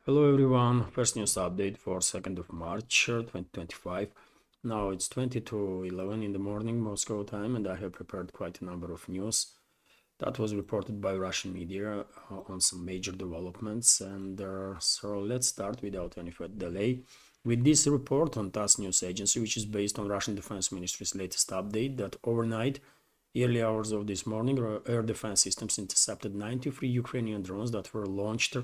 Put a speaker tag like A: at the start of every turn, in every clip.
A: Hello everyone, first news update for 2nd of March 2025. Now it's 20 to 11 in the morning Moscow time, and I have prepared quite a number of news that was reported by Russian media on some major developments. So let's start without any further delay with this report on TASS news agency, which is based on Russian Defense Ministry's latest update that overnight, early hours of this morning, air defense systems intercepted 93 Ukrainian drones that were launched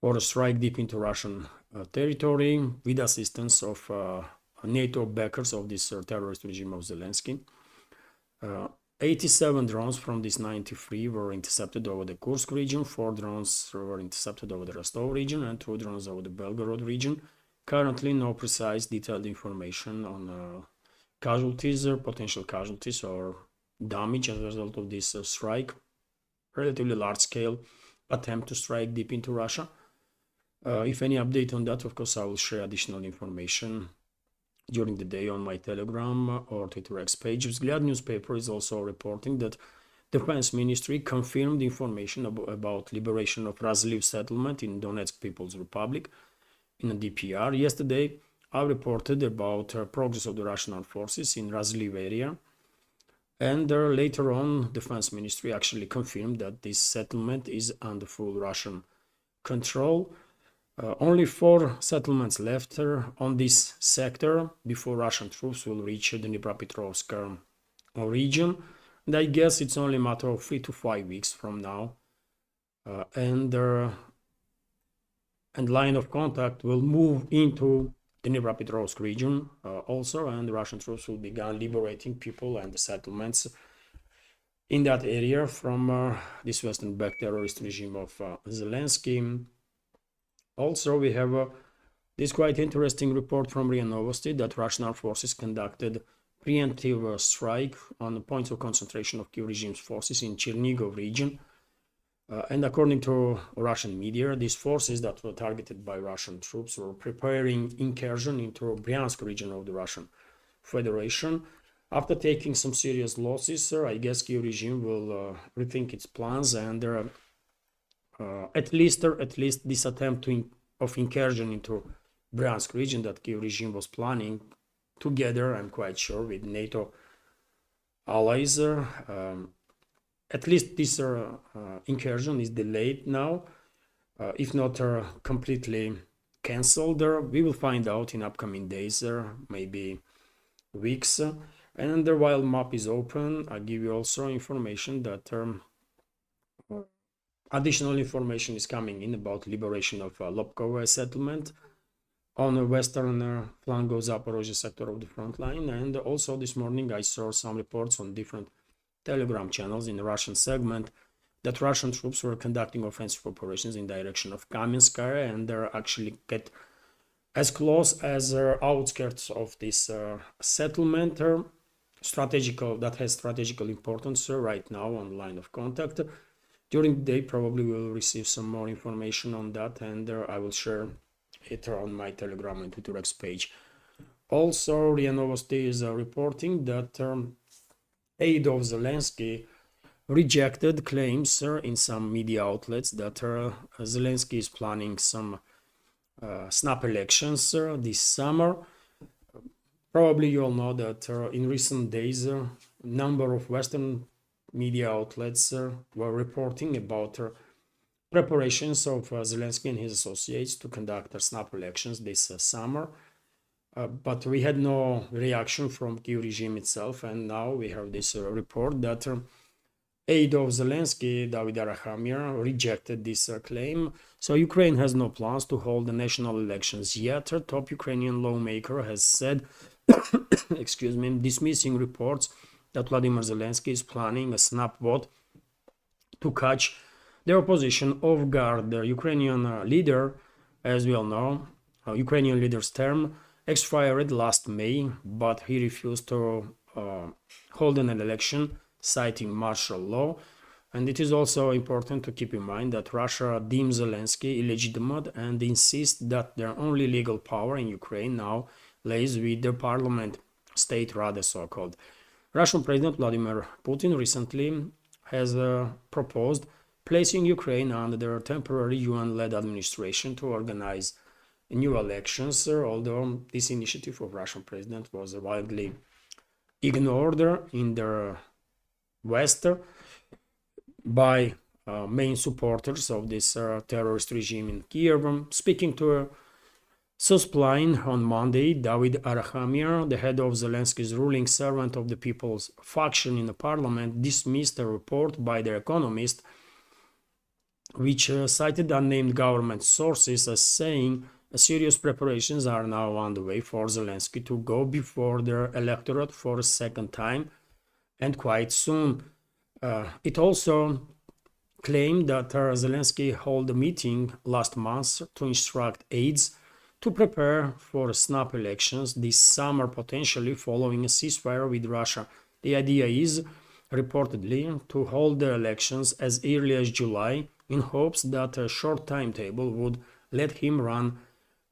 A: or a strike deep into Russian territory with assistance of NATO backers of this terrorist regime of Zelensky. 87 drones from these 93 were intercepted over the Kursk region, 4 drones were intercepted over the Rostov region, and 2 drones over the Belgorod region. Currently, no precise detailed information on casualties or potential casualties or damage as a result of this strike. Relatively large-scale attempt to strike deep into Russia. If any update on that, of course, I will share additional information during the day on my Telegram or Twitter X page. Vzglyad newspaper is also reporting that Defense Ministry confirmed information about liberation of Razliv settlement in Donetsk People's Republic in the DPR. Yesterday, I reported about progress of the Russian armed forces in Razliv area. And later on, Defense Ministry actually confirmed that this settlement is under full Russian control. Only 4 settlements left on this sector before Russian troops will reach the Dnipropetrovsk region. And I guess it's only a matter of 3 to 5 weeks from now. And line of contact will move into the Dnipropetrovsk region also, and the Russian troops will begin liberating people and the settlements in that area from this Western-backed terrorist regime of Zelensky. Also, we have this quite interesting report from RIA Novosti that Russian armed forces conducted preemptive strike on the points of concentration of Kiev regime's forces in Chernigov region. And according to Russian media, these forces that were targeted by Russian troops were preparing incursion into Bryansk region of the Russian Federation. After taking some serious losses, I guess Kiev regime will rethink its plans, and at least this attempt of incursion into Bryansk region that Kiev regime was planning together, I'm quite sure, with NATO allies. At least this incursion is delayed now, if not completely cancelled. We will find out in upcoming days, maybe weeks. And while map is open, I give you also information that additional information is coming in about liberation of Lobkova settlement on the western flank of Zaporozhye sector of the front line. And also this morning I saw some reports on different Telegram channels in the Russian segment that Russian troops were conducting offensive operations in direction of Kamenskaya, and they're actually get as close as outskirts of this settlement that has strategical importance right now on line of contact. During the day, probably we'll receive some more information on that, and I will share it on my Telegram and Twitter X page. Also, RIA Novosti is reporting that aid of Zelensky rejected claims in some media outlets that Zelensky is planning some snap elections this summer. Probably you all know that in recent days, a number of Western media outlets were reporting about preparations of Zelensky and his associates to conduct snap elections this summer. But we had no reaction from Kiev regime itself, and now we have this report that aide of Zelensky, David Arahamir, rejected this claim. So Ukraine has no plans to hold the national elections yet. A top Ukrainian lawmaker has said, excuse me, dismissing reports that Vladimir Zelensky is planning a snap vote to catch the opposition off guard. The Ukrainian leader, as we all know, Ukrainian leader's term expired last May, but he refused to hold an election, citing martial law. And it is also important to keep in mind that Russia deems Zelensky illegitimate and insists that their only legal power in Ukraine now lays with the parliament, state rather so-called. Russian President Vladimir Putin recently has proposed placing Ukraine under temporary UN-led administration to organize new elections, although this initiative of Russian president was widely ignored in the West by main supporters of this terrorist regime in Kiev. Speaking to Susplain on Monday, David Arahamir, the head of Zelensky's ruling Servant of the People's faction in the parliament, dismissed a report by The Economist, which cited unnamed government sources as saying serious preparations are now underway for Zelensky to go before their electorate for a second time, and quite soon. It also claimed that Zelensky held a meeting last month to instruct aides to prepare for snap elections this summer, potentially following a ceasefire with Russia. The idea is, reportedly, to hold the elections as early as July in hopes that a short timetable would let him run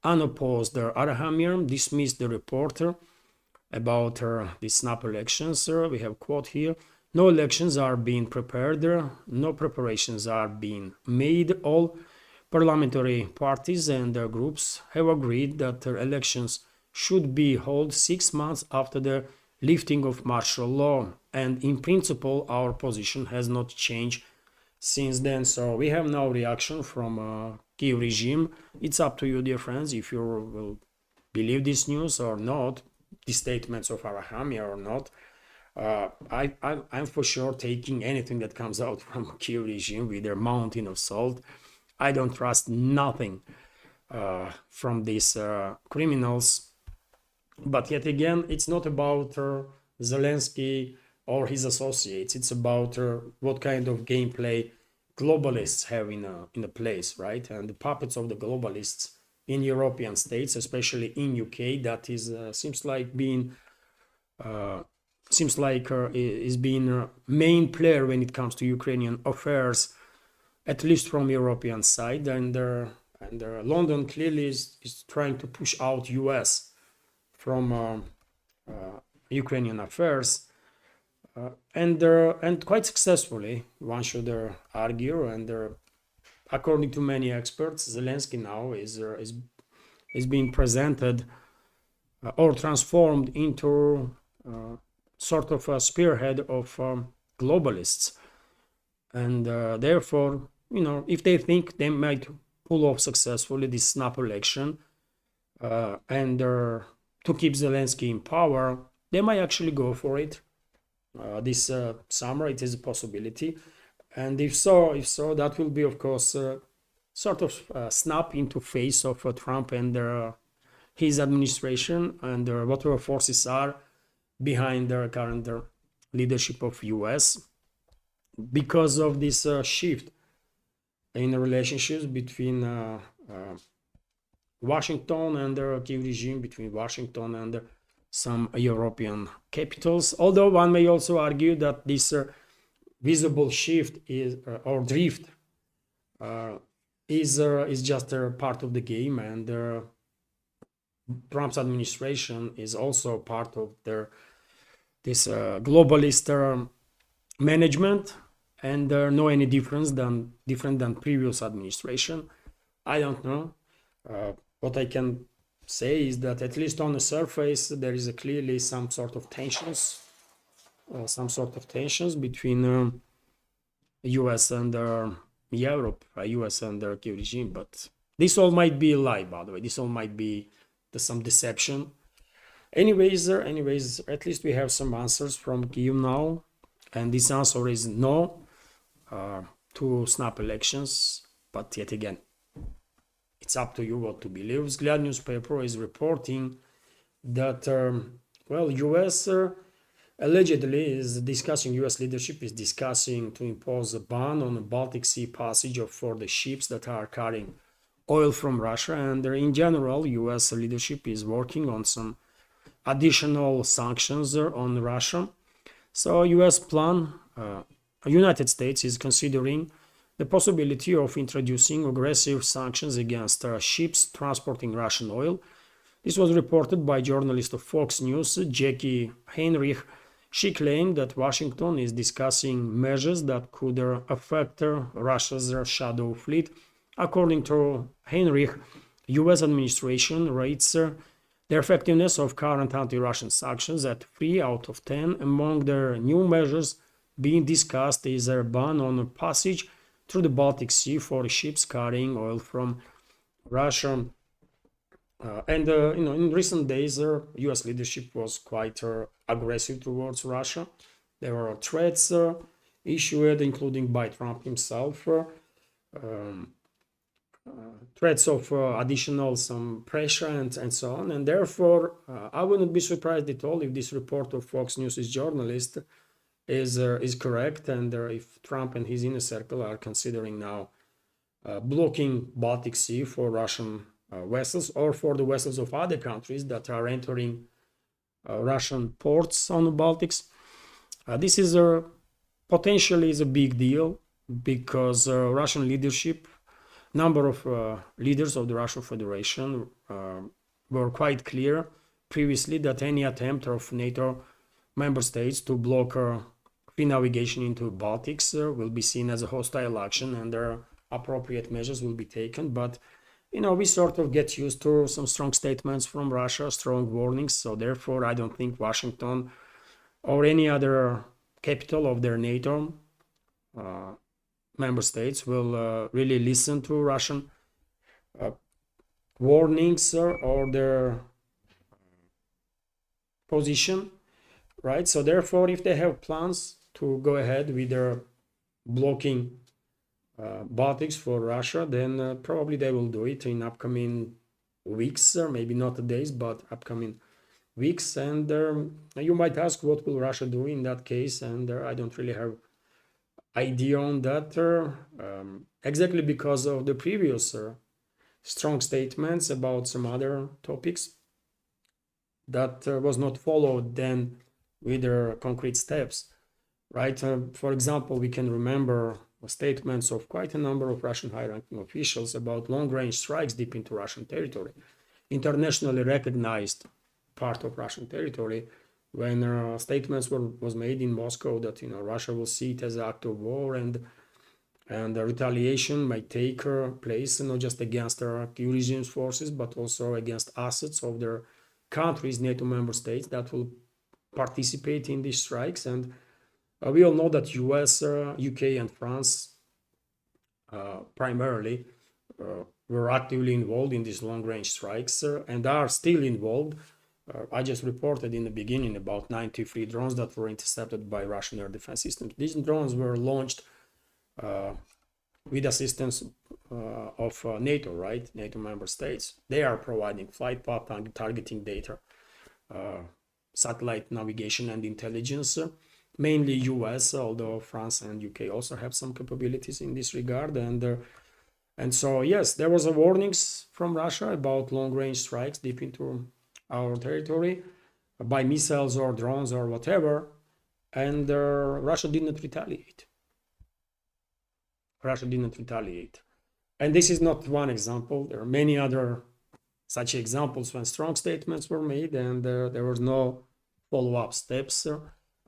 A: unopposed. Arahamir dismissed the reporter about the snap elections. We have a quote here. No elections are being prepared, no preparations are being made. All parliamentary parties and their groups have agreed that elections should be held 6 months after the lifting of martial law, and in principle our position has not changed since then. So we have no reaction from Kiev regime. It's up to you, dear friends, if you will believe this news or not, the statements of Arahamir or not. I'm for sure taking anything that comes out from Kiev regime with their mountain of salt. I don't trust nothing from these criminals. But yet again, it's not about Zelensky or his associates. It's about what kind of gameplay globalists have in a place, right? And the puppets of the globalists in European states, especially in UK, that is seems like being is being a main player when it comes to Ukrainian affairs, at least from European side. And London clearly is trying to push out US from Ukrainian affairs, and quite successfully, one should argue. And according to many experts, Zelensky now is being presented or transformed into sort of a spearhead of globalists, and therefore, if they think they might pull off successfully this snap election and to keep Zelensky in power, they might actually go for it this summer. It is a possibility, and if so, that will be, of course, sort of snap into face of Trump and his administration and whatever forces are behind the current leadership of US, because of this shift in the relationships between Washington and the Kiev regime, between Washington and some European capitals. Although one may also argue that this visible shift is or drift is just a part of the game, and Trump's administration is also part of this globalist management, and no any different than previous administration. I don't know. What I can say is that, at least on the surface, there is clearly some sort of tensions between US and Europe, US and the Kiev regime. But this all might be a lie, by the way. This all might be some deception. Anyways, at least we have some answers from Kiev now, and this answer is no to snap elections. But yet again, it's up to you what to believe. Vzglyad newspaper is reporting that US allegedly is discussing, US leadership is discussing to impose a ban on the Baltic Sea passage for the ships that are carrying oil from Russia, and in general, US leadership is working on some additional sanctions on Russia. So US plan, United States is considering the possibility of introducing aggressive sanctions against ships transporting Russian oil. This was reported by journalist of Fox News, Jackie Heinrich, She claimed that Washington is discussing measures that could affect Russia's shadow fleet. According to Heinrich, US administration rates the effectiveness of current anti-Russian sanctions at 3 out of 10. Among the new measures being discussed is a ban on passage through the Baltic Sea for ships carrying oil from Russia. In recent days, U.S. leadership was quite aggressive towards Russia. There were threats issued, including by Trump himself, threats of additional some pressure and so on. And therefore, I wouldn't be surprised at all if this report of Fox News' journalist is correct, and if Trump and his inner circle are considering now blocking Baltic Sea for Russian vessels or for the vessels of other countries that are entering Russian ports on the Baltics. This is potentially is a big deal because Russian leadership, number of leaders of the Russian Federation were quite clear previously that any attempt of NATO member states to block free navigation into Baltics will be seen as a hostile action, and there appropriate measures will be taken. But we sort of get used to some strong statements from Russia, strong warnings. So therefore, I don't think Washington or any other capital of their NATO member states will really listen to Russian warnings or their position, right? So therefore, if they have plans to go ahead with their blocking Baltics for Russia, then probably they will do it in upcoming weeks, or maybe not days, but upcoming weeks. And you might ask, what will Russia do in that case? And I don't really have idea on that, exactly because of the previous strong statements about some other topics that was not followed then with their concrete steps, right? For example, we can remember statements of quite a number of Russian high-ranking officials about long-range strikes deep into Russian territory, internationally recognized part of Russian territory, when statements was made in Moscow that Russia will see it as an act of war, and the retaliation might take place not just against Eurasian forces but also against assets of their countries, NATO member states that will participate in these strikes. And we all know that US, UK, and France primarily were actively involved in these long-range strikes and are still involved. I just reported in the beginning about 93 drones that were intercepted by Russian air defense systems. These drones were launched with assistance of NATO, right? NATO member states. They are providing flight path targeting data, satellite navigation and intelligence. Mainly US, although France and UK also have some capabilities in this regard. And so, yes, there was a warnings from Russia about long-range strikes deep into our territory by missiles or drones or whatever, and Russia didn't retaliate. Russia didn't retaliate. And this is not one example. There are many other such examples when strong statements were made and there was no follow-up steps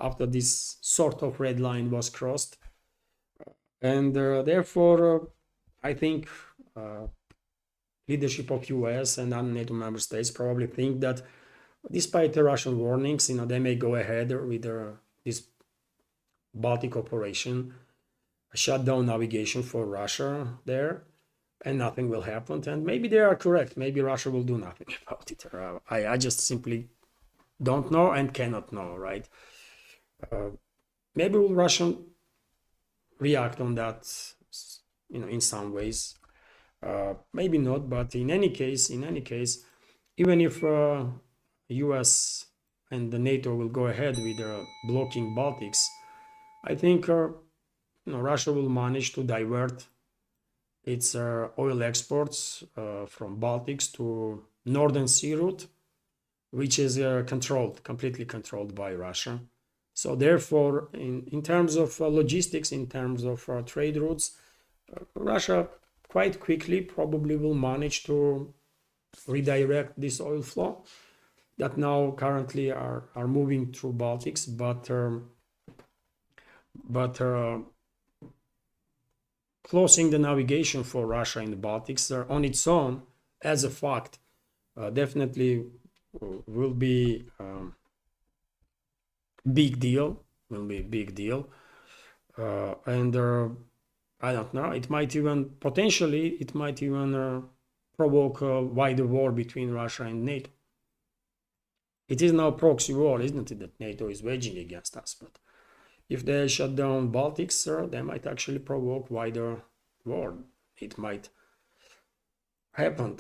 A: after this sort of red line was crossed. And therefore, I think leadership of US and other NATO member states probably think that despite the Russian warnings, they may go ahead with this Baltic operation, shut down navigation for Russia there, and nothing will happen. And maybe they are correct. Maybe Russia will do nothing about it. I just simply don't know and cannot know, right? Maybe will Russia react on that, in some ways. Maybe not, but in any case, even if US and the NATO will go ahead with blocking Baltics, I think Russia will manage to divert its oil exports from Baltics to Northern Sea route, which is completely controlled by Russia. So therefore, in terms of logistics, in terms of trade routes, Russia quite quickly probably will manage to redirect this oil flow. that now currently are moving through Baltics, but closing the navigation for Russia in the Baltics on its own as a fact definitely will be big deal. Will be a big deal, and I don't know. It might even potentially provoke a wider war between Russia and NATO. It is now a proxy war, isn't it, that NATO is waging against us? But if they shut down Baltics, they might actually provoke wider war. It might happen.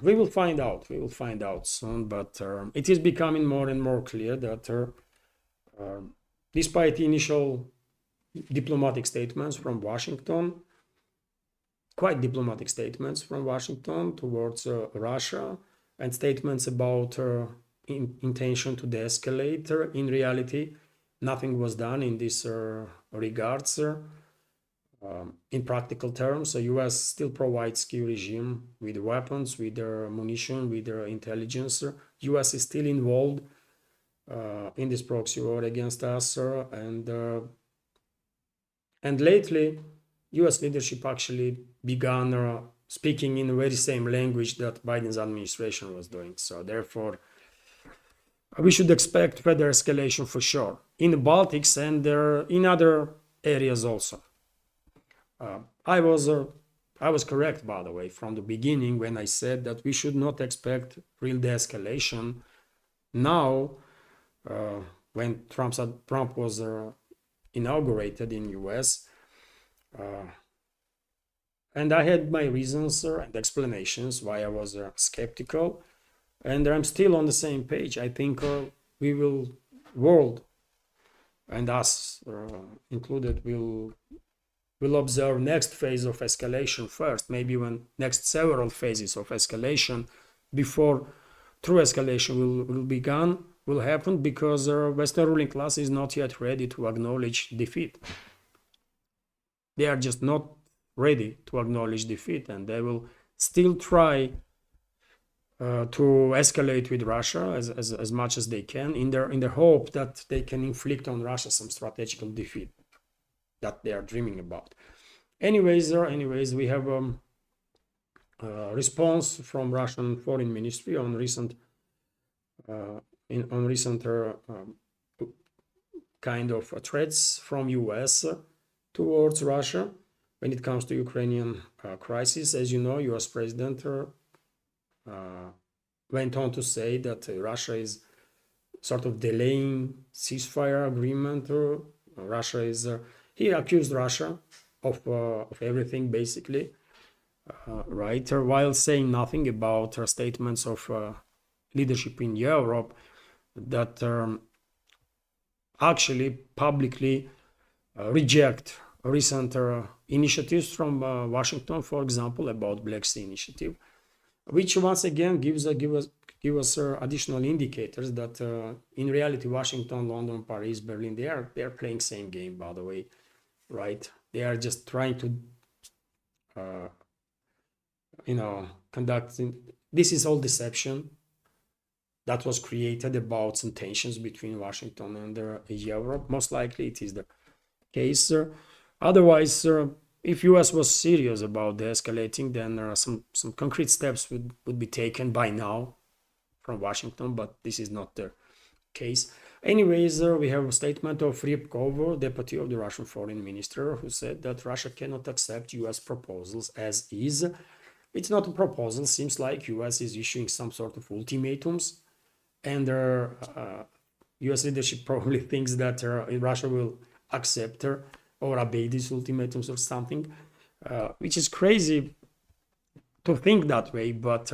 A: We will find out. We will find out soon. But it is becoming more and more clear that despite initial diplomatic statements from Washington, quite diplomatic statements from Washington towards Russia, and statements about intention to de-escalate, in reality, nothing was done in this regards. In practical terms, the US still provides Kiev regime with weapons, with their munition, with their intelligence. US is still involved in this proxy war against us, and lately, US leadership actually began speaking in the very same language that Biden's administration was doing. So therefore, we should expect further escalation for sure in the Baltics and in other areas also. I was correct, by the way, from the beginning when I said that we should not expect real de-escalation now, when Trump was inaugurated in US, and I had my reasons and explanations why I was skeptical, and I'm still on the same page. I think world and us included will observe next phase of escalation first, maybe even next several phases of escalation before true escalation will happen, because Western ruling class is not yet ready to acknowledge defeat. They are just not ready to acknowledge defeat, and they will still try to escalate with Russia as much as they can in their hope that they can inflict on Russia some strategical defeat that they are dreaming about. Anyways, we have a response from Russian Foreign Ministry on recent kind of threats from US towards Russia when it comes to Ukrainian crisis. As you know, US President went on to say that Russia is sort of delaying ceasefire agreement. Russia is he accused Russia of everything basically, right? While saying nothing about statements of leadership in Europe that actually publicly reject recent initiatives from Washington, for example, about Black Sea Initiative, which once again give us additional indicators that in reality Washington, London, Paris, Berlin, they are playing same game, by the way, right? They are just trying to conduct. This is all deception that was created about some tensions between Washington and Europe. Most likely it is the case. Otherwise, if US was serious about de-escalating, then some concrete steps would be taken by now from Washington, but this is not the case. Anyways, we have a statement of Ryabkov, deputy of the Russian foreign minister, who said that Russia cannot accept US proposals as is. It's not a proposal. Seems like US is issuing some sort of ultimatums, and US leadership probably thinks that Russia will accept or obey these ultimatums or something, which is crazy to think that way. But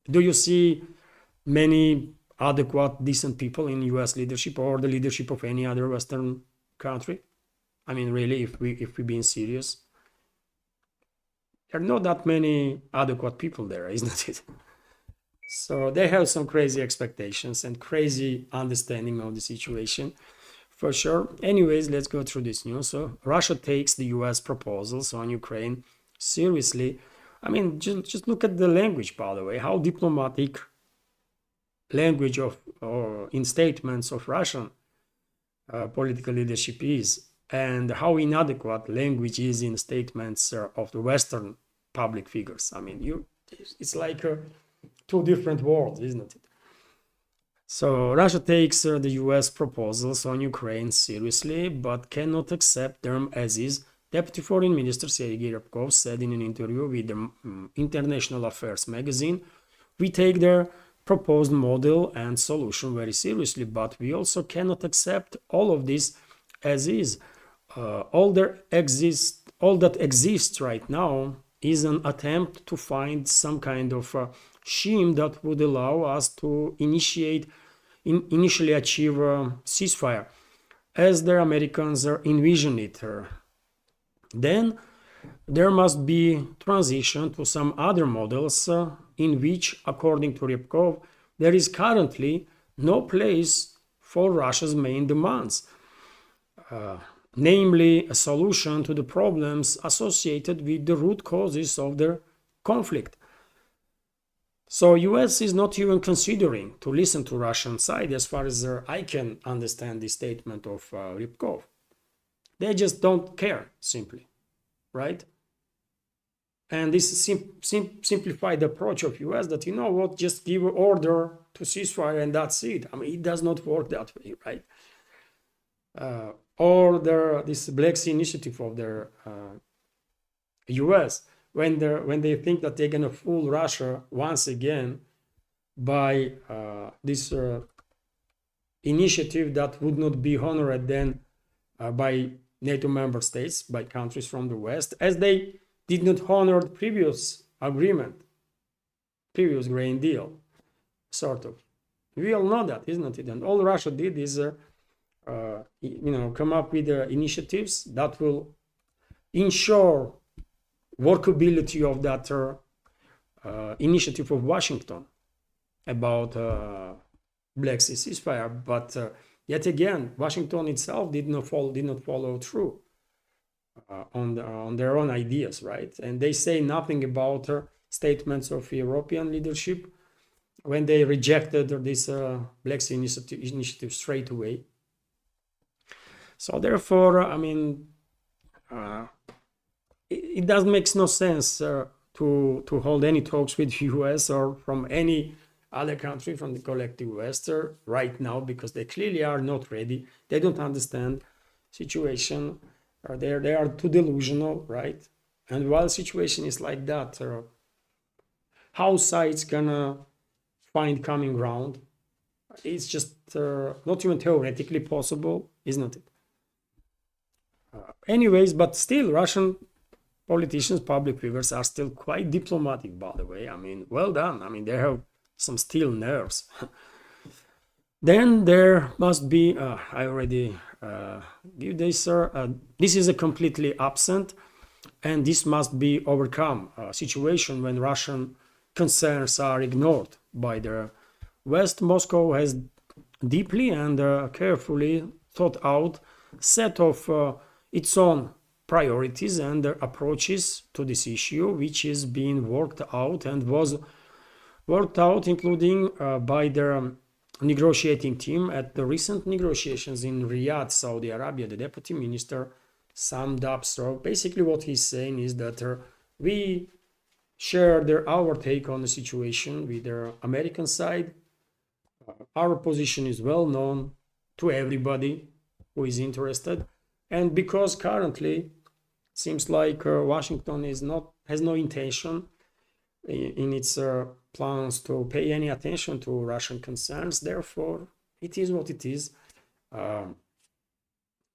A: do you see many adequate, decent people in US leadership or the leadership of any other Western country? I mean, really, if we're being serious, there are not that many adequate people there, isn't it? So they have some crazy expectations and crazy understanding of the situation, for sure. Anyways, let's go through this news. So Russia takes the US proposals on Ukraine seriously. I mean, just look at the language, by the way, how diplomatic language of or in statements of Russian political leadership is, and how inadequate language is in statements of the Western public figures. I mean, it's like two different worlds, isn't it? So Russia takes the US proposals on Ukraine seriously, but cannot accept them as is. Deputy Foreign Minister Sergei Ryabkov said in an interview with the International Affairs magazine, "We take their proposed model and solution very seriously, but we also cannot accept all of this as is. All that exists right now is an attempt to find some kind of scheme that would allow us to initially achieve a ceasefire, as the Americans envision it. Then there must be transition to some other models in which, according to Ryabkov, there is currently no place for Russia's main demands, namely a solution to the problems associated with the root causes of the conflict." So US is not even considering to listen to Russian side, as far as I can understand the statement of Ryabkov. They just don't care, simply, right? And this simplified approach of US that, you know what, just give order to ceasefire and that's it. I mean, it does not work that way, right? Or this Black Sea initiative of the US, when they think that they're gonna fool Russia once again by this initiative that would not be honored then by NATO member states, by countries from the West, as they did not honor the previous agreement, previous grain deal, sort of. We all know that, isn't it? And all Russia did is, come up with initiatives that will ensure workability of that initiative of Washington about Black Sea ceasefire. But yet again, Washington itself did not follow through on their own ideas, right? And they say nothing about statements of European leadership when they rejected this Black Sea initiative straight away. So therefore, I mean, it does make no sense to hold any talks with US or from any other country from the collective West right now, because they clearly are not ready. They don't understand situation. They are too delusional, right? And while the situation is like that, how sides gonna find common ground? It's just not even theoretically possible, isn't it? Anyways, but still, Russian politicians, public figures are still quite diplomatic, by the way. I mean, well done. I mean, they have some steel nerves. Then there must be, I already give this, this is a completely absent, and this must be overcome. A situation when Russian concerns are ignored by the West. Moscow has deeply and carefully thought out set of its own priorities and approaches to this issue, which is being worked out and was worked out, including by the negotiating team at the recent negotiations in Riyadh, Saudi Arabia. The deputy minister summed up. So basically what he's saying is that we share our take on the situation with the American side. Our position is well known to everybody who is interested. And because currently seems like Washington has no intention in its plans to pay any attention to Russian concerns, therefore it is what it is.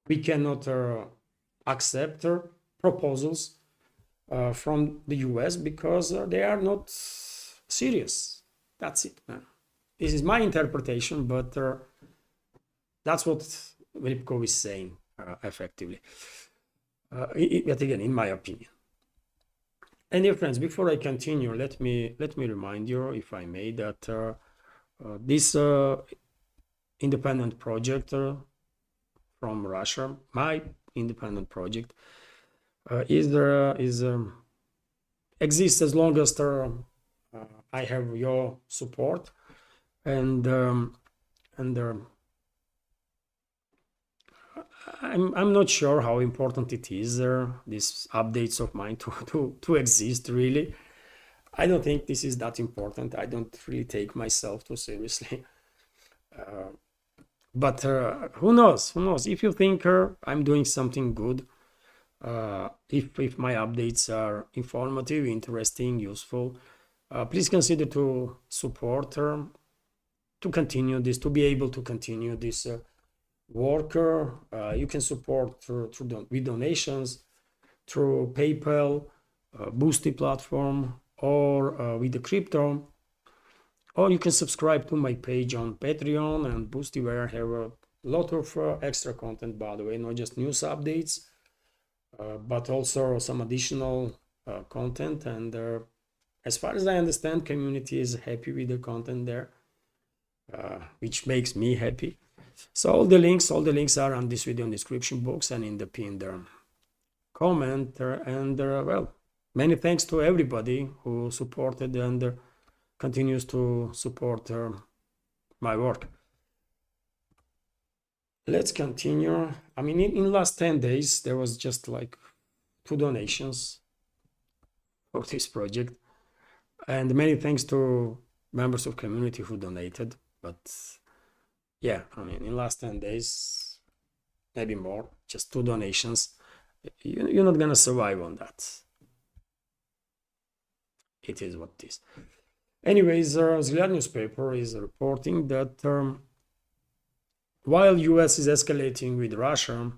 A: We cannot accept proposals from the US because they are not serious. That's it, man. This is my interpretation, but that's what Ryabkov is saying effectively. But again, in my opinion. And dear friends, before I continue, let me remind you, if I may, that this independent project from Russia, my independent project, exists as long as I have your support. and I'm not sure how important it is these updates of mine to exist really. I don't think this is that important. I don't really take myself too seriously. But who knows? Who knows? If you think I'm doing something good, if my updates are informative, interesting, useful, please consider to support to continue this, to be able to continue this work. You can support with donations through PayPal, Boosty platform, or with the crypto. Or you can subscribe to my page on Patreon and Boosty, where I have a lot of extra content, by the way, not just news updates, but also some additional content. And as far as I understand, community is happy with the content there, which makes me happy. So all the links are on this video in description box and in the pinned comment. And well, many thanks to everybody who supported and continues to support my work. Let's continue. I mean, in last 10 days, there was just like 2 donations for this project. And many thanks to members of community who donated. But yeah, I mean, in last 10 days, maybe more, just 2 donations. You're not gonna survive on that. It is what it is. Anyways, Zgler newspaper is reporting that while US is escalating with Russia,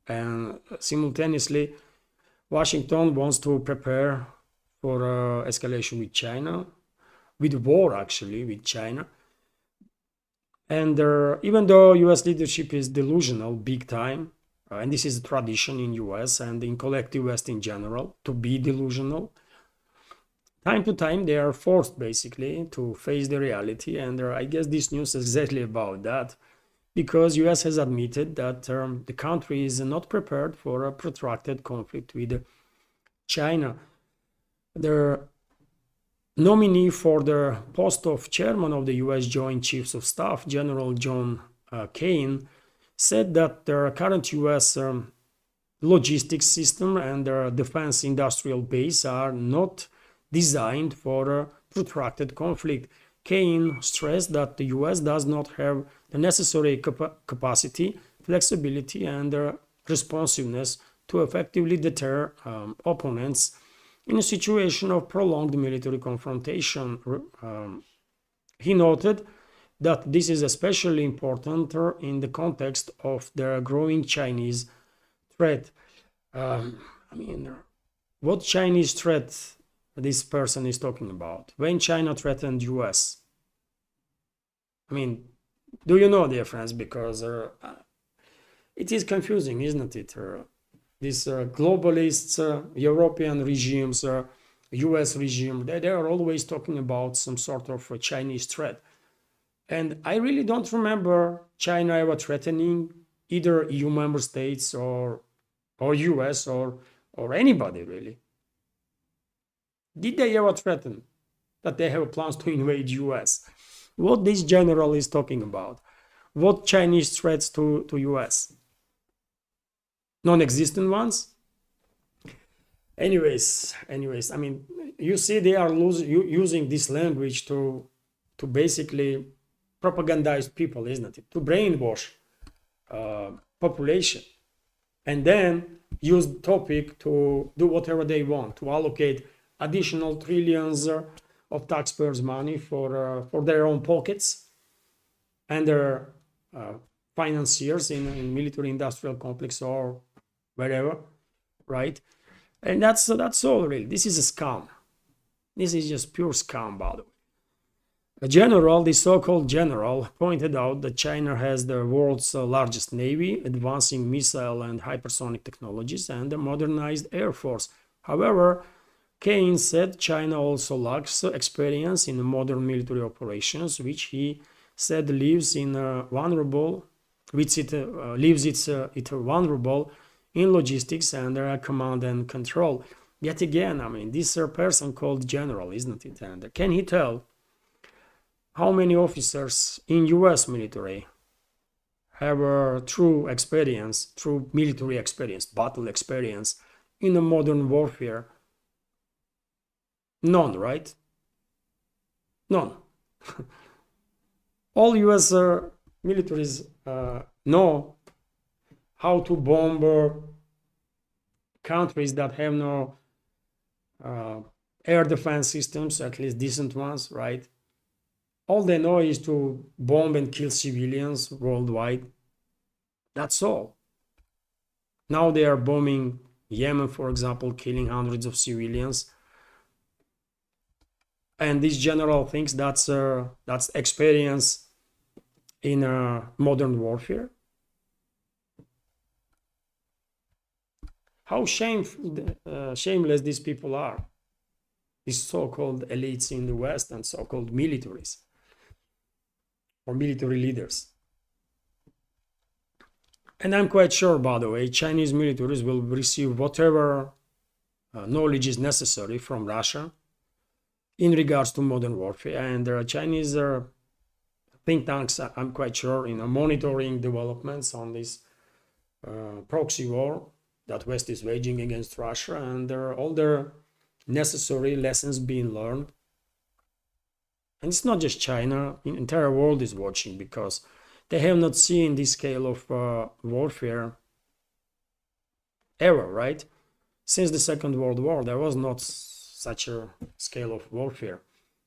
A: and simultaneously Washington wants to prepare for escalation with China, with war actually with China. And even though US leadership is delusional big time, and this is a tradition in US and in collective West in general to be delusional, time to time they are forced basically to face the reality. And I guess this news is exactly about that, because US has admitted that the country is not prepared for a protracted conflict with China. The nominee for the post of chairman of the US Joint Chiefs of Staff, General John Kane, said that the current US logistics system and their defense industrial base are not designed for a protracted conflict. Kane stressed that the US does not have the necessary capacity, flexibility, and responsiveness to effectively deter opponents in a situation of prolonged military confrontation. He noted that this is especially important in the context of the growing Chinese threat. I mean, what Chinese threat this person is talking about? When China threatened US? I mean, do you know, dear friends? Because it is confusing, isn't it? These globalists, European regimes, US regime, they are always talking about some sort of a Chinese threat. And I really don't remember China ever threatening either EU member states or US or anybody really. Did they ever threaten that they have plans to invade US? What this general is talking about? What Chinese threats to US? Non-existent ones? Anyways, I mean, you see they are using this language to basically propagandize people, isn't it? To brainwash population, and then use the topic to do whatever they want, to allocate additional trillions of taxpayers' money for their own pockets and their financiers in military industrial complex or wherever, right? And that's all really. This is a scam. This is just pure scam, by the way. A general, the so-called general, pointed out that China has the world's largest navy, advancing missile and hypersonic technologies, and a modernized air force. However, Kane said China also lacks experience in modern military operations, which he said leaves it vulnerable in logistics and command and control. Yet again, I mean, this person called general, isn't it? And can he tell how many officers in US military have a true experience, true military experience, battle experience in a modern warfare? None, right? None. All US militaries know how to bomb countries that have no air defense systems, at least decent ones, right? All they know is to bomb and kill civilians worldwide. That's all. Now they are bombing Yemen, for example, killing hundreds of civilians. And this general thinks that's experience in modern warfare. How shameless these people are, these so-called elites in the West and so-called militaries or military leaders. And I'm quite sure, by the way, Chinese militaries will receive whatever knowledge is necessary from Russia in regards to modern warfare. And there are Chinese think tanks, I'm quite sure, monitoring developments on this proxy war that West is waging against Russia, and there are all the necessary lessons being learned. And it's not just China, the entire world is watching, because they have not seen this scale of warfare ever, right? Since the Second World War, there was not such a scale of warfare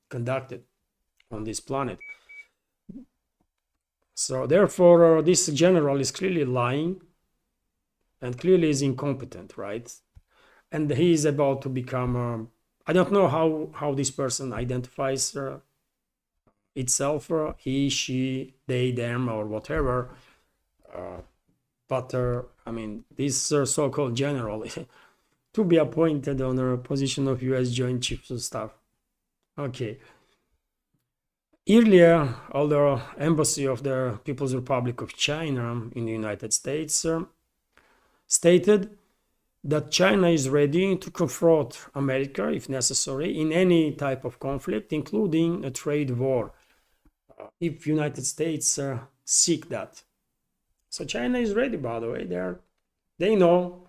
A: conducted on this planet. So therefore, this general is clearly lying and clearly is incompetent, right? And he is about to become, I don't know how this person identifies itself, he, she, they, them, or whatever. But I mean, this so-called general to be appointed on a position of US Joint Chiefs of Staff. Okay. Earlier, the embassy of the People's Republic of China in the United States stated that China is ready to confront America, if necessary, in any type of conflict, including a trade war, if United States seek that. So China is ready, by the way. They know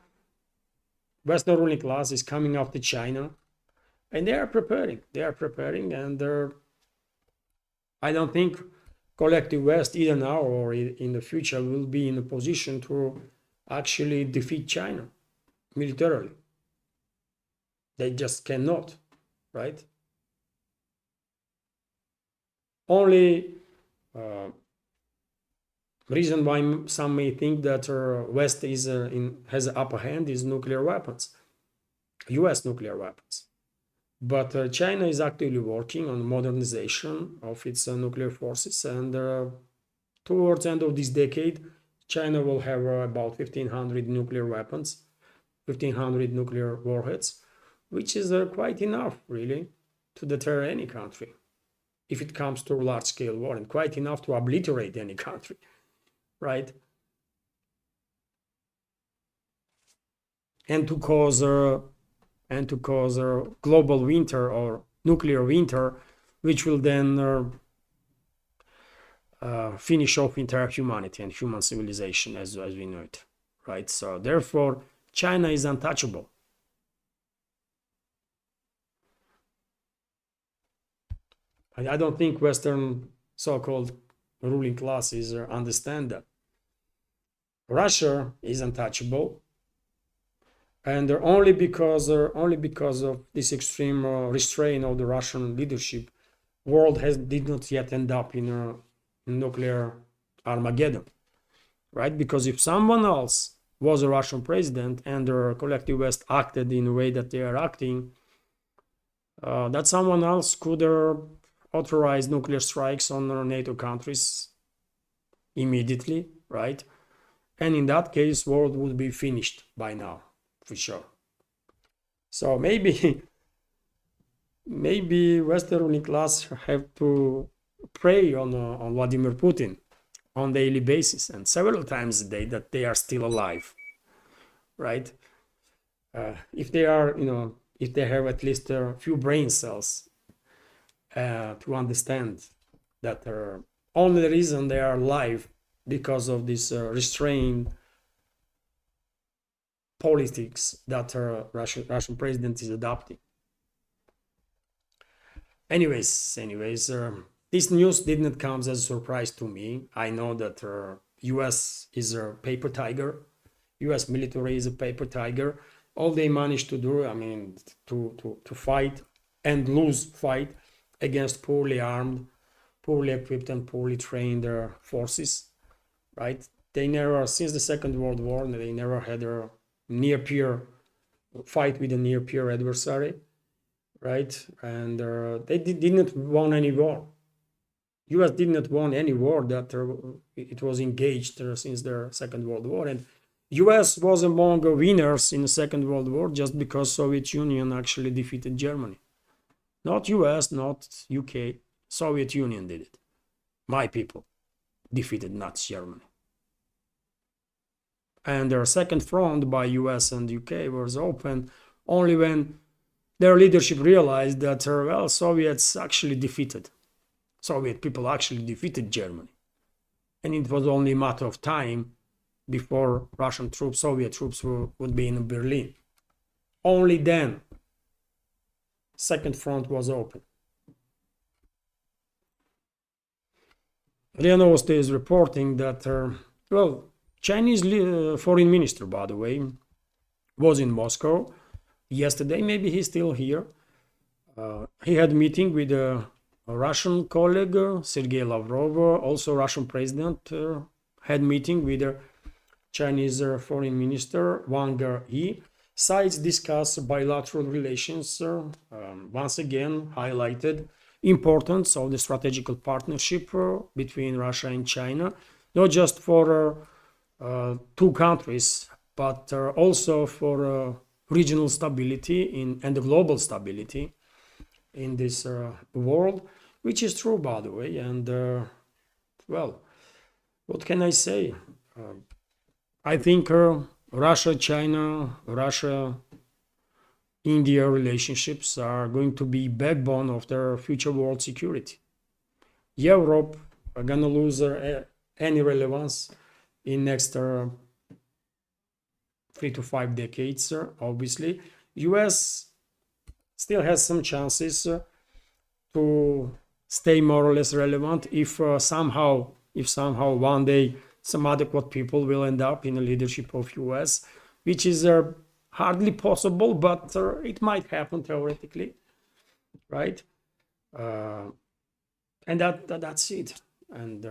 A: Western ruling class is coming after China, and they are preparing. And I don't think collective West, either now or in the future, will be in a position to actually defeat China militarily. They just cannot, right? Only reason why some may think that West is has an upper hand is nuclear weapons, US nuclear weapons. But China is actively working on modernization of its nuclear forces, and towards the end of this decade, China will have about 1,500 nuclear weapons, 1,500 nuclear warheads, which is quite enough, really, to deter any country if it comes to a large-scale war, and quite enough to obliterate any country, right? And to cause a global winter or nuclear winter, which will then finish off entire humanity and human civilization as we know it, right? So therefore, China is untouchable. I don't think Western so-called ruling classes understand that. Russia is untouchable, and only because of this extreme restraint of the Russian leadership, world did not yet end up in a nuclear Armageddon, right? Because if someone else was a Russian president and the collective West acted in a way that they are acting, that someone else could authorize nuclear strikes on NATO countries immediately, right? And in that case, world would be finished by now, for sure. So maybe Western ruling class have to prey on Vladimir Putin on daily basis and several times a day that they are still alive, right? If they are, if they have at least a few brain cells to understand that are only the reason they are alive because of this restrained politics that Russian president is adopting. Anyways, this news did not come as a surprise to me. I know that US is a paper tiger. US military is a paper tiger. All they managed to do, I mean, to fight and lose fight against poorly armed, poorly equipped and poorly trained forces, right? They never, since the Second World War, they never had a near-peer fight with a near-peer adversary, right? And they didn't won any war. US did not won any war that it was engaged since the Second World War, and US was among the winners in the Second World War just because Soviet Union actually defeated Germany. Not US, not UK, Soviet Union did it. My people defeated Nazi Germany. And their second front by US and UK was open only when their leadership realized that, well, Soviet people actually defeated Germany. And it was only a matter of time before Russian troops, Soviet troops would be in Berlin. Only then, second front was open. RIA Novosti is reporting that, well, Chinese foreign minister, by the way, was in Moscow yesterday. Maybe he's still here. He had a meeting with a Russian colleague, Sergei Lavrov, also Russian president, had meeting with a Chinese foreign minister, Wang Yi. Sides discussed bilateral relations, once again highlighted importance of the strategical partnership between Russia and China, not just for two countries, but also for regional stability and the global stability in this world, which is true, by the way. And well, what can I say? I think Russia-China, Russia-India relationships are going to be backbone of their future world security. Europe are gonna lose any relevance in next 3 to 5 decades, obviously. US still has some chances to stay more or less relevant if somehow one day some adequate people will end up in the leadership of US, which is hardly possible, but it might happen theoretically, right? And that's it. And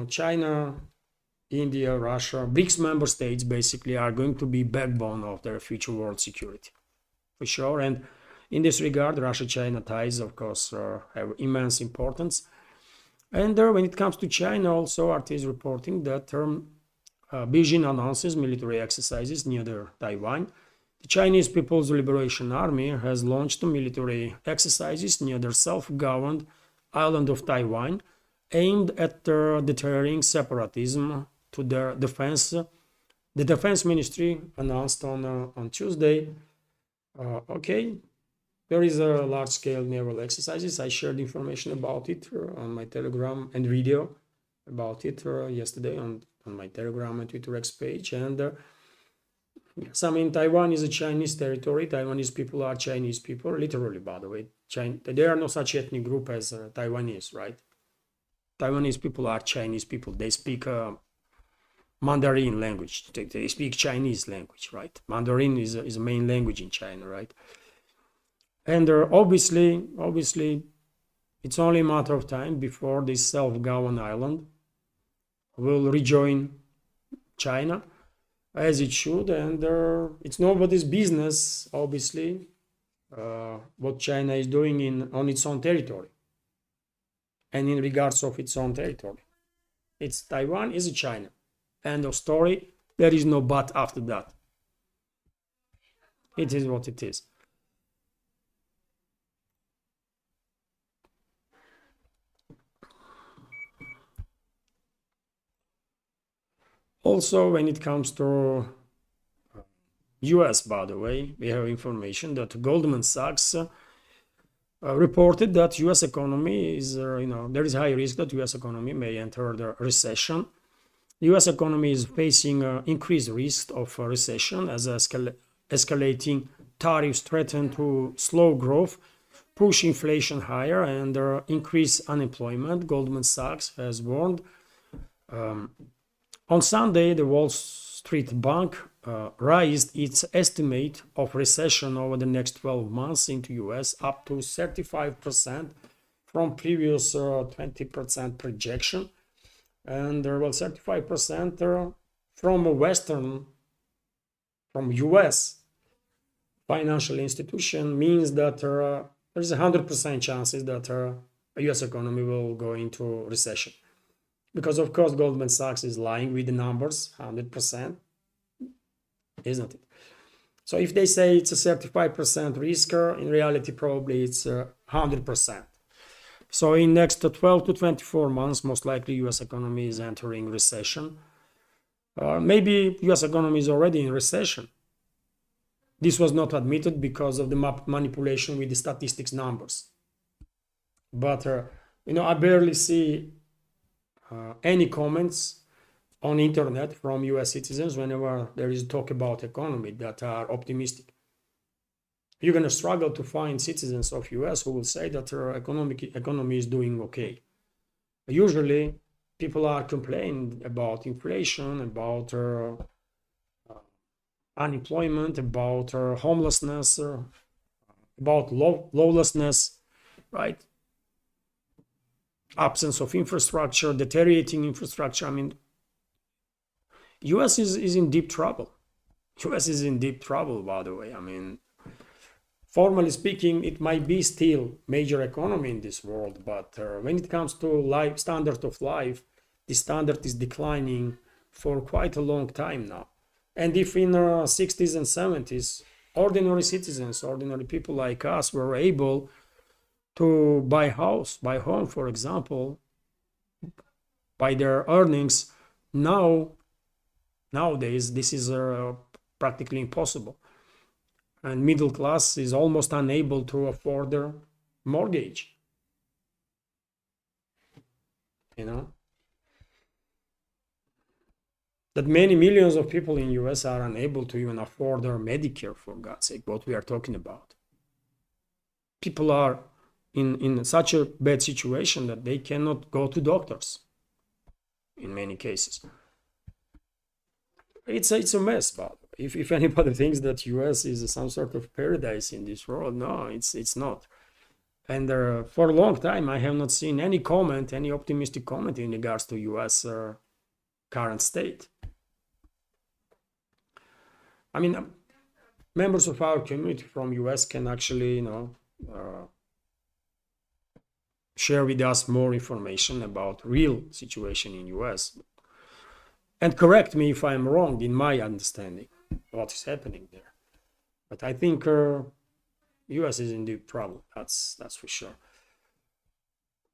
A: China, India, Russia, BRICS member states basically are going to be backbone of their future world security, for sure. And in this regard, Russia-China ties, of course, have immense importance. And when it comes to China, also, RT is reporting that Beijing announces military exercises near Taiwan. The Chinese People's Liberation Army has launched military exercises near their self-governed island of Taiwan, aimed at deterring separatism to their defense. The defense ministry announced on Tuesday, okay, there is a large-scale naval exercises. I shared information about it on my Telegram and video about it yesterday on my Telegram and Twitter X page. And yes, I mean, Taiwan is a Chinese territory. Taiwanese people are Chinese people, literally, by the way. There are no such ethnic group as Taiwanese, right? Taiwanese people are Chinese people. They speak Mandarin language. They speak Chinese language, right? Mandarin is a main language in China, right? And obviously, it's only a matter of time before this self-governed island will rejoin China, as it should. And it's nobody's business, obviously, what China is doing on its own territory and in regards of its own territory. It's Taiwan is China. End of story. There is no but after that. It is what it is. Also, when it comes to US, by the way, we have information that Goldman Sachs reported that U.S. economy is, there is high risk that U.S. economy may enter the recession. The U.S. economy is facing increased risk of a recession as escalating tariffs threaten to slow growth, push inflation higher, and increase unemployment, Goldman Sachs has warned. On Sunday, the Wall Street Bank raised its estimate of recession over the next 12 months into US up to 35% from previous 20% projection. And 35% from US financial institution means that there's 100% chances that US economy will go into recession. Because of course Goldman Sachs is lying with the numbers, 100%, isn't it? So if they say it's a 35% risk, in reality probably it's 100%. So in next 12 to 24 months, most likely US economy is entering recession. Maybe US economy is already in recession. This was not admitted because of the manipulation with the statistics numbers. But I barely see any comments on internet from US citizens whenever there is talk about economy that are optimistic. You're going to struggle to find citizens of US who will say that their economy is doing okay. Usually people are complaining about inflation, about unemployment, about homelessness, about lawlessness, right? Absence of infrastructure, deteriorating infrastructure. I mean, US is in deep trouble. US is in deep trouble, by the way. I mean, formally speaking, it might be still major economy in this world, but when it comes to standard of life, the standard is declining for quite a long time now. And if in the 60s and 70s, ordinary citizens, ordinary people like us were able to buy home, for example, by their earnings, nowadays this is practically impossible. And middle class is almost unable to afford their mortgage. That many millions of people in US are unable to even afford their Medicare, for God's sake, what we are talking about. People are in such a bad situation that they cannot go to doctors in many cases. It's a mess, but if anybody thinks that US is some sort of paradise in this world, no, it's not. And for a long time, I have not seen any optimistic comment in regards to US current state. I mean, members of our community from US can actually, share with us more information about real situation in US and correct me if I'm wrong in my understanding what is happening there. But I think US is in deep trouble. That's for sure.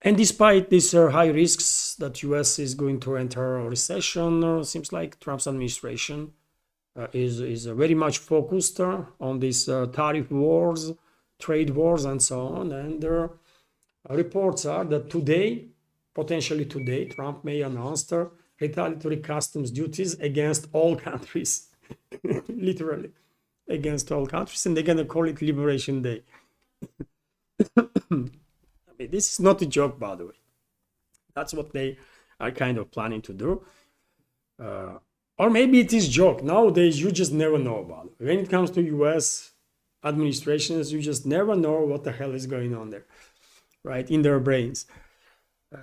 A: And despite these high risks that US is going to enter a recession, seems like Trump's administration is very much focused on these tariff wars, trade wars, and so on. And reports are that potentially today, Trump may announce retaliatory customs duties against all countries, literally against all countries, and they're going to call it Liberation Day. I mean, this is not a joke, by the way. That's what they are kind of planning to do. Or maybe it is a joke. Nowadays, you just never know about it. When it comes to US administrations, you just never know what the hell is going on there, right, in their brains.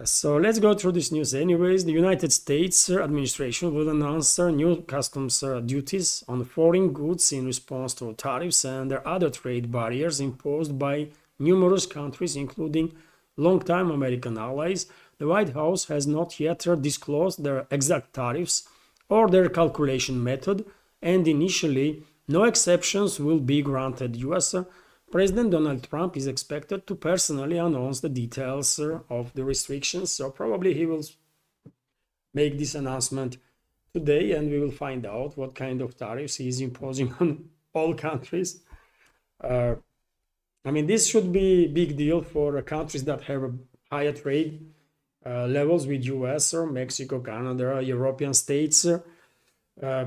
A: So let's go through this news anyways. The United States administration will announce new customs duties on foreign goods in response to tariffs and other trade barriers imposed by numerous countries, including longtime American allies. The White House has not yet disclosed their exact tariffs or their calculation method, and initially no exceptions will be granted. US President Donald Trump is expected to personally announce the details of the restrictions, so probably he will make this announcement today and we will find out what kind of tariffs he is imposing on all countries. I mean, this should be big deal for countries that have a higher trade levels with US or Mexico, Canada, European states,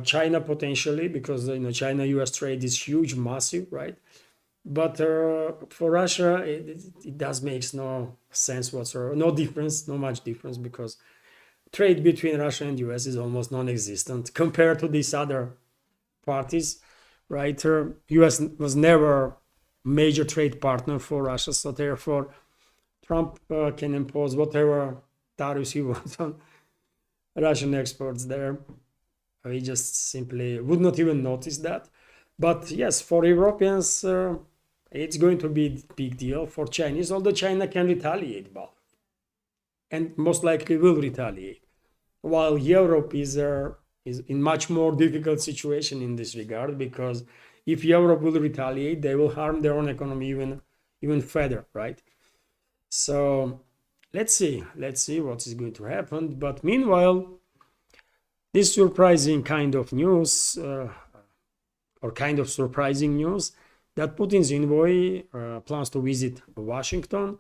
A: China potentially, because China-US trade is huge, massive, right? But for Russia, it does makes no sense whatsoever, no difference, no much difference, because trade between Russia and US is almost non-existent compared to these other parties, right? US was never major trade partner for Russia, so therefore Trump can impose whatever tariffs he wants on Russian exports there. We just simply would not even notice that. But yes, for Europeans, it's going to be a big deal. For Chinese, although China can retaliate, but and most likely will retaliate, while Europe is in much more difficult situation in this regard, because if Europe will retaliate, they will harm their own economy even further, right? So let's see what is going to happen. But meanwhile, this surprising kind of news, or kind of surprising news, that Putin's envoy plans to visit Washington.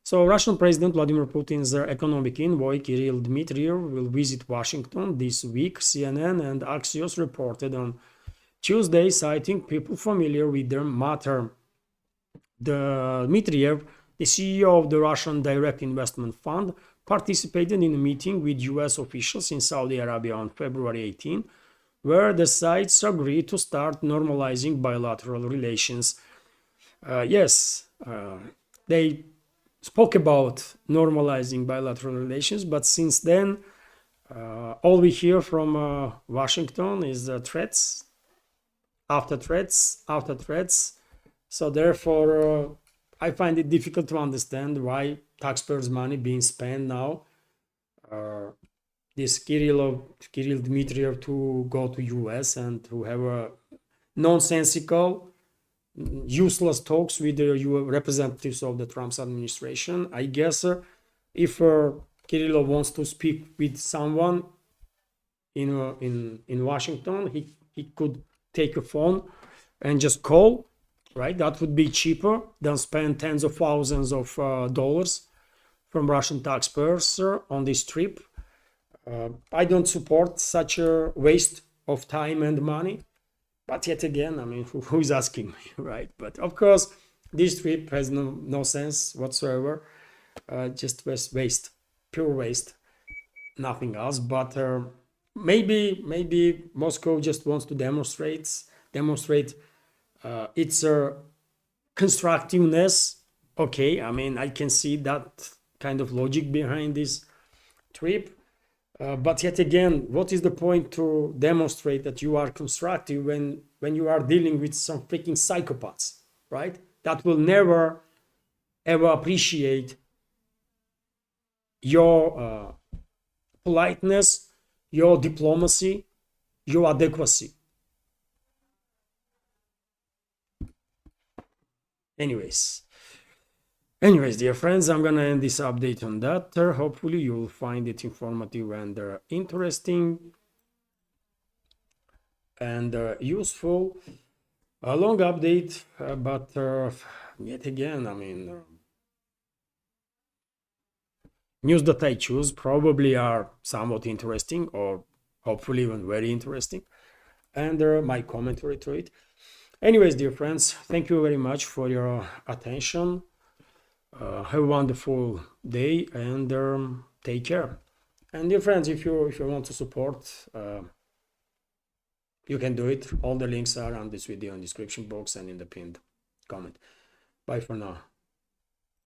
A: So Russian President Vladimir Putin's economic envoy Kirill Dmitriev will visit Washington this week, CNN and Axios reported on Tuesday, citing people familiar with the matter. Dmitriev, the CEO of the Russian Direct Investment Fund, participated in a meeting with US officials in Saudi Arabia on February 18, where the sides agreed to start normalizing bilateral relations. They spoke about normalizing bilateral relations, but since then, all we hear from Washington is threats after threats after threats. So therefore, I find it difficult to understand why taxpayers' money being spent now. This Kirill Dmitriev to go to US and to have a nonsensical, useless talks with the representatives of the Trump's administration. I guess if Kirill wants to speak with someone in Washington, he could take a phone and just call, right? That would be cheaper than spend tens of thousands of dollars from Russian taxpayers on this trip. I don't support such a waste of time and money. But yet again, I mean, who is asking me, right? But of course, this trip has no sense whatsoever. Just waste, pure waste, nothing else. But maybe Moscow just wants to demonstrate its constructiveness. Okay, I mean, I can see that kind of logic behind this trip. But yet again, what is the point to demonstrate that you are constructive when you are dealing with some freaking psychopaths, right? That will never ever appreciate your politeness, your diplomacy, your adequacy. Anyways, dear friends, I'm gonna end this update on that. Hopefully you'll find it informative and interesting and useful. A long update, but yet again, I mean, news that I choose probably are somewhat interesting, or hopefully even very interesting, and my commentary to it. Anyways, dear friends, thank you very much for your attention. Have a wonderful day and take care. And dear friends, if you want to support, you can do it. All the links are on this video in the description box and in the pinned comment. Bye for now.